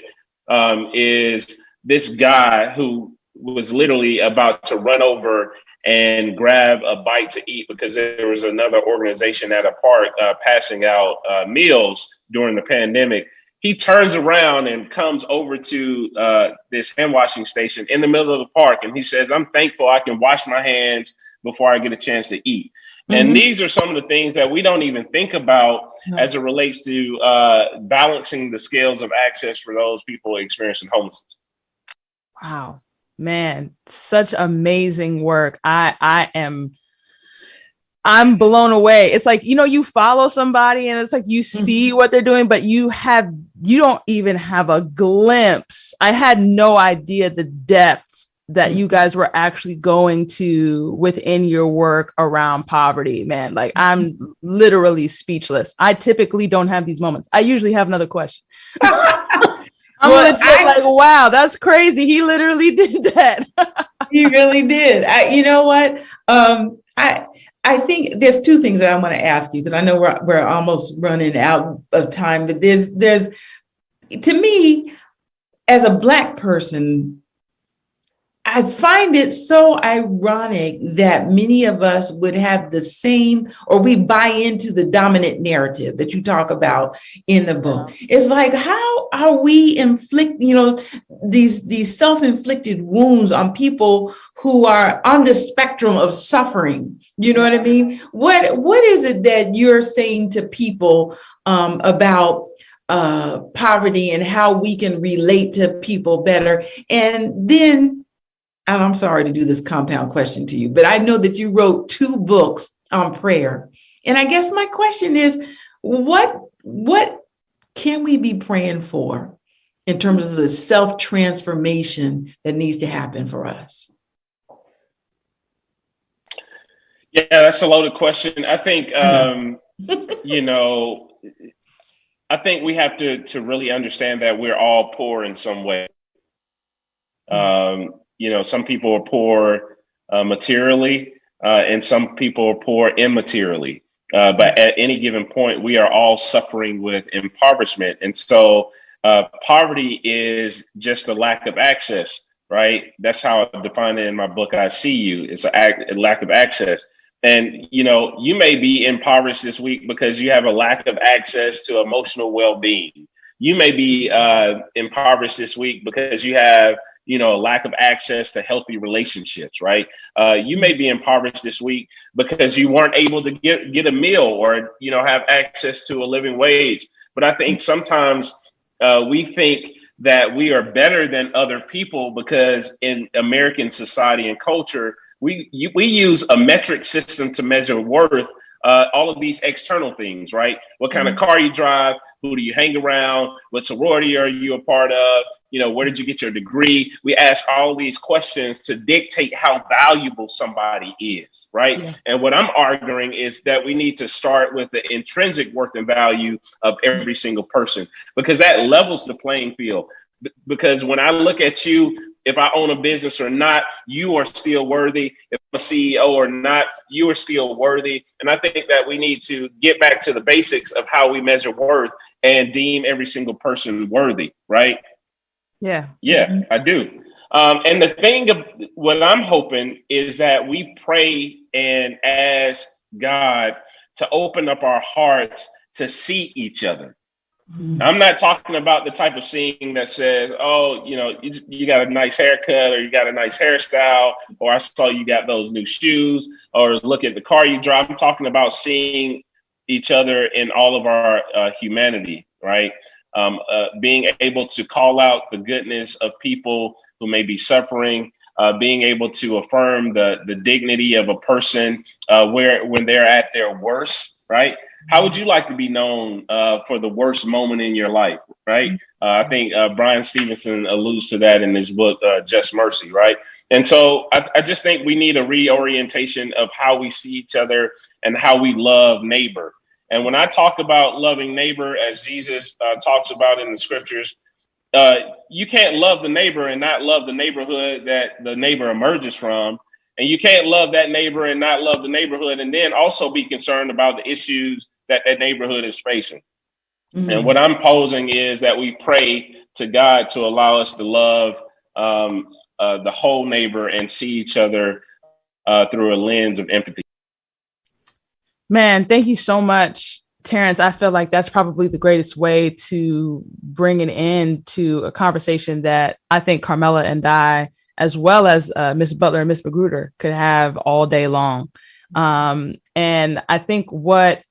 is this guy who was literally about to run over and grab a bite to eat because there was another organization at a park passing out meals during the pandemic. He turns around and comes over to this hand washing station in the middle of the park. And he says, I'm thankful I can wash my hands before I get a chance to eat. And these are some of the things that we don't even think about as it relates to balancing the scales of access for those people experiencing homelessness. Wow, man, such amazing work. I'm blown away. It's like, you follow somebody and it's like you see what they're doing, but you don't even have a glimpse. I had no idea the depths that you guys were actually going to within your work around poverty, man. Like, I'm literally speechless. I typically don't have these moments. I usually have another question. I'm like, wow, that's crazy. He literally did that. He really did. You know what? I think there's 2 things that I want to ask you, because I know we're almost running out of time, but there's to me, as a Black person, I find it so ironic that many of us would have the same, or we buy into the dominant narrative that you talk about in the book. It's like, how are we inflicting, these self-inflicted wounds on people who are on the spectrum of suffering? You know what I mean? What is it that you're saying to people about poverty and how we can relate to people better? And then, and I'm sorry to do this compound question to you, but I know that you wrote 2 books on prayer. And I guess my question is, what can we be praying for in terms of the self-transformation that needs to happen for us? Yeah, that's a loaded question. I think, I think we have to really understand that we're all poor in some way. Some people are poor materially, and some people are poor immaterially. But at any given point, we are all suffering with impoverishment. And so poverty is just a lack of access, right? That's how I define it in my book, I See You. It's a lack of access. And, you may be impoverished this week because you have a lack of access to emotional well-being. You may be impoverished this week because you have a lack of access to healthy relationships, right? You may be impoverished this week because you weren't able to get a meal or, have access to a living wage. But I think sometimes we think that we are better than other people because in American society and culture, we use a metric system to measure worth, all of these external things, right? What kind of car you drive, who do you hang around, what sorority are you a part of? Where did you get your degree? We ask all these questions to dictate how valuable somebody is, right? Yeah. And what I'm arguing is that we need to start with the intrinsic worth and value of every single person, because that levels the playing field. Because when I look at you if I own a business or not, you are still worthy. If I'm a CEO or not, you are still worthy. And I think that we need to get back to the basics of how we measure worth and deem every single person worthy, right? Yeah. Yeah, I do. And the thing of what I'm hoping is that we pray and ask God to open up our hearts to see each other. I'm not talking about the type of seeing that says, oh, you got a nice haircut, or you got a nice hairstyle, or I saw you got those new shoes, or look at the car you drive. I'm talking about seeing each other in all of our humanity, right? Being able to call out the goodness of people who may be suffering, being able to affirm the dignity of a person when they're at their worst, right? How would you like to be known for the worst moment in your life, right? I think Brian Stevenson alludes to that in his book, Just Mercy, right? And so I just think we need a reorientation of how we see each other and how we love neighbor. And when I talk about loving neighbor, as Jesus talks about in the scriptures, you can't love the neighbor and not love the neighborhood that the neighbor emerges from. And you can't love that neighbor and not love the neighborhood, and then also be concerned about the issues that neighborhood is facing. Mm-hmm. And what I'm posing is that we pray to God to allow us to love the whole neighbor and see each other through a lens of empathy. Man, thank you so much, Terence. I feel like that's probably the greatest way to bring an end to a conversation that I think Carmela and I, as well as Ms. Butler and Ms. McGruder, could have all day long. And I think what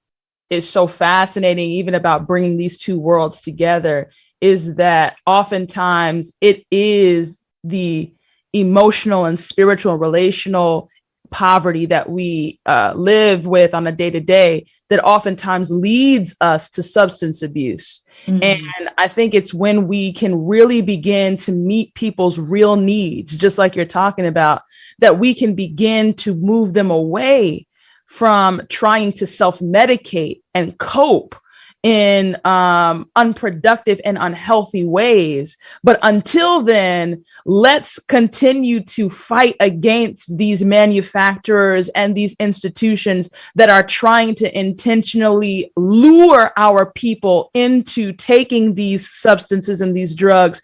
is so fascinating, even about bringing these two worlds together, is that oftentimes it is the emotional and spiritual and relational poverty that we live with on a day-to-day that oftentimes leads us to substance abuse. Mm-hmm. And I think it's when we can really begin to meet people's real needs, just like you're talking about, that we can begin to move them away from trying to self-medicate and cope in unproductive and unhealthy ways. But until then, let's continue to fight against these manufacturers and these institutions that are trying to intentionally lure our people into taking these substances and these drugs,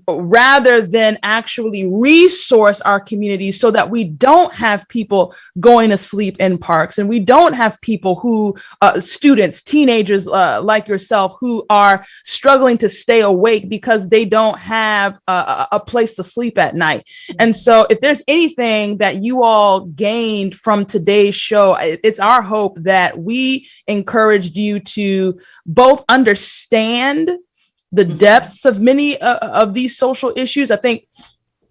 rather than actually resource our communities so that we don't have people going to sleep in parks, and we don't have people who, students, teenagers, like yourself, who are struggling to stay awake because they don't have a place to sleep at night. And so if there's anything that you all gained from today's show, it's our hope that we encouraged you to both understand the depths of many of these social issues. I think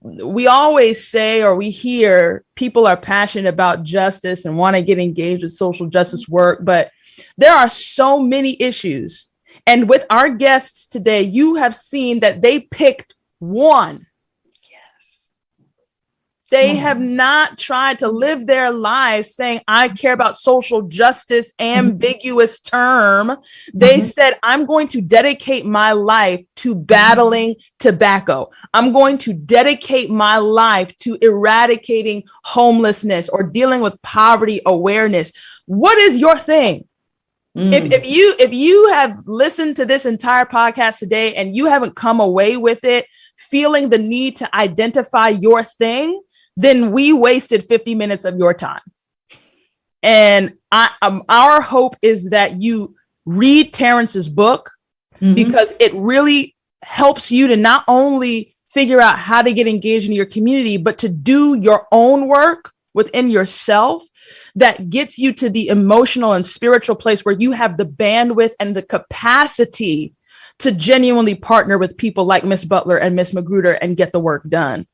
we always say, or we hear, people are passionate about justice and want to get engaged with social justice work, but there are so many issues. And with our guests today, you have seen that they picked one. Yes. They have not tried to live their lives saying, I care about social justice, ambiguous term. They said, I'm going to dedicate my life to battling tobacco. I'm going to dedicate my life to eradicating homelessness or dealing with poverty awareness. What is your thing? If you have listened to this entire podcast today and you haven't come away with it feeling the need to identify your thing, then we wasted 50 minutes of your time. And our hope is that you read Terence's book, because it really helps you to not only figure out how to get engaged in your community, but to do your own work within yourself that gets you to the emotional and spiritual place where you have the bandwidth and the capacity to genuinely partner with people like Miss Butler and Miss McGruder and get the work done.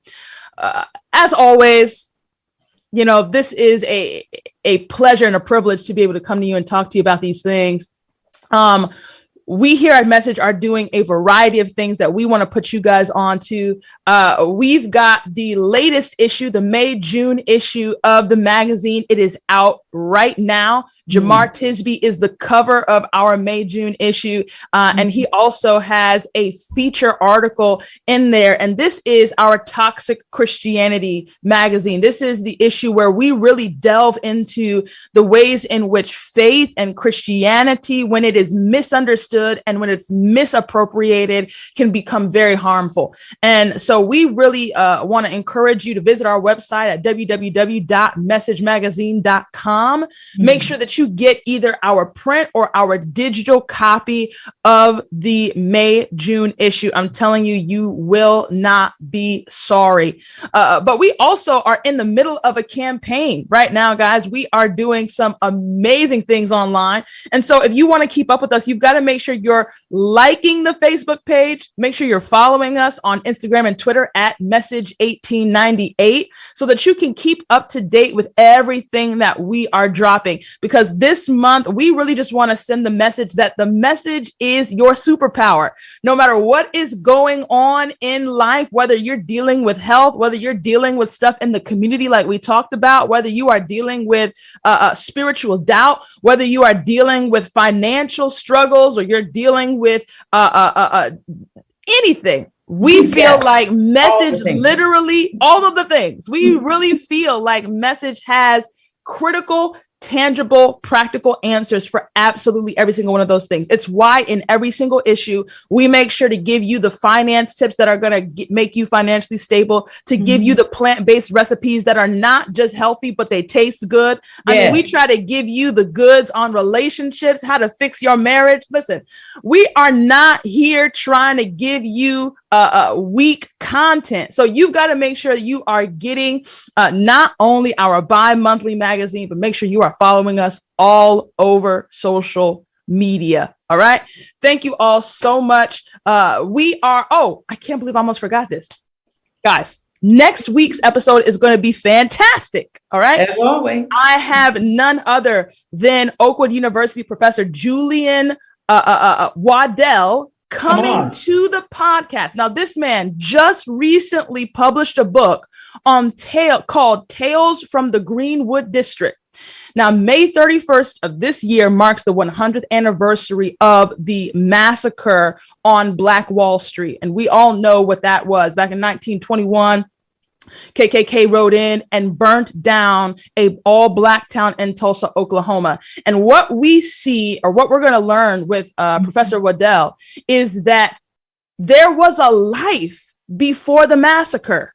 As always, this is a pleasure and a privilege to be able to come to you and talk to you about these things. we here at Message are doing a variety of things that we want to put you guys on to. We've got the latest issue, the May-June issue of the magazine. It is out right now. Jamar Tisby is the cover of our May-June issue. And he also has a feature article in there. And this is our Toxic Christianity magazine. This is the issue where we really delve into the ways in which faith and Christianity, when it is misunderstood and when it's misappropriated, can become very harmful. And so we really want to encourage you to visit our website at www.messagemagazine.com. Make sure that you get either our print or our digital copy of the May-June issue. I'm telling you, you will not be sorry. But we also are in the middle of a campaign right now, guys. We are doing some amazing things online. And so if you want to keep up with us, you've got to make sure you're liking the Facebook page. Make sure you're following us on Instagram and Twitter at Message1898 so that you can keep up to date with everything that we are dropping. Because this month, we really just want to send the message that the message is your superpower. No matter what is going on in life, whether you're dealing with health, whether you're dealing with stuff in the community like we talked about, whether you are dealing with spiritual doubt, whether you are dealing with financial struggles or you're dealing with anything, we feel like Message, literally all of the things, we really feel like Message has critical, tangible, practical answers for absolutely every single one of those things. It's why in every single issue, we make sure to give you the finance tips that are going to make you financially stable, to give you the plant-based recipes that are not just healthy, but they taste good. I mean, we try to give you the goods on relationships, how to fix your marriage. Listen, we are not here trying to give you weak content. So you've got to make sure you are getting not only our bi-monthly magazine, but make sure you are following us all over social media. All right. Thank you all so much. We are, I can't believe I almost forgot this. Guys, next week's episode is going to be fantastic. All right. As always. I have none other than Oakwood University professor Julian Waddell coming to the podcast. Now, this man just recently published a book on called Tales from the Greenwood District. Now, May 31st of this year marks the 100th anniversary of the massacre on Black Wall Street. And we all know what that was. Back in 1921, KKK rode in and burnt down a all-Black town in Tulsa, Oklahoma. And what we see, or what we're going to learn with Professor Waddell, is that there was a life before the massacre.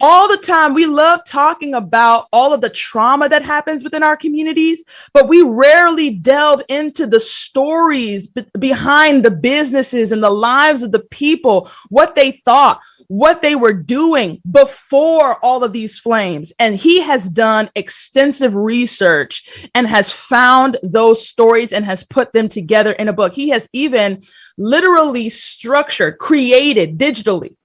All the time, we love talking about all of the trauma that happens within our communities, but we rarely delve into the stories behind the businesses and the lives of the people, what they thought, what they were doing before all of these flames. And he has done extensive research and has found those stories and has put them together in a book. He has even literally created digitally.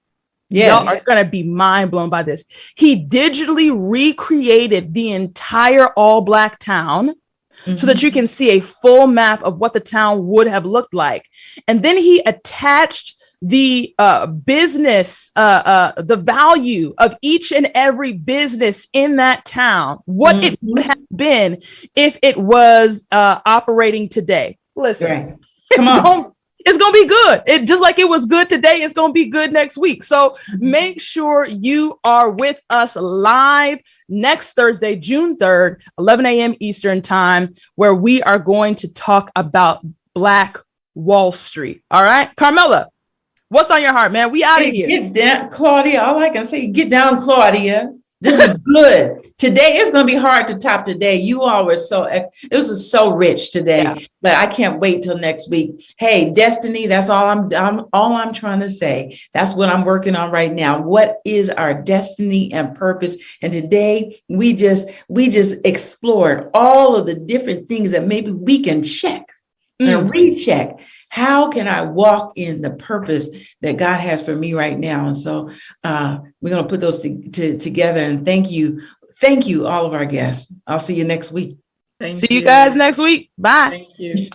Y'all are going to be mind blown by this. He digitally recreated the entire all-Black town so that you can see a full map of what the town would have looked like. And then he attached the business, the value of each and every business in that town, what it would have been if it was operating today. Listen, it's going to be good. It just like it was good today, it's going to be good next week. So make sure you are with us live next Thursday, June 3rd, 11 a.m. Eastern time, where we are going to talk about Black Wall Street. All right, Carmela, what's on your heart, man? We out of here. Get down, Claudia. All I can say, get down, Claudia. This is good. Today is going to be hard to top today. You all were it was so rich today, but I can't wait till next week. Hey, destiny, that's all I'm trying to say. That's what I'm working on right now. What is our destiny and purpose? And today we just explored all of the different things that maybe we can check and recheck. How can I walk in the purpose that God has for me right now? And so we're going to put those together. And thank you, all of our guests. I'll see you next week. See you guys next week. Bye. Thank you.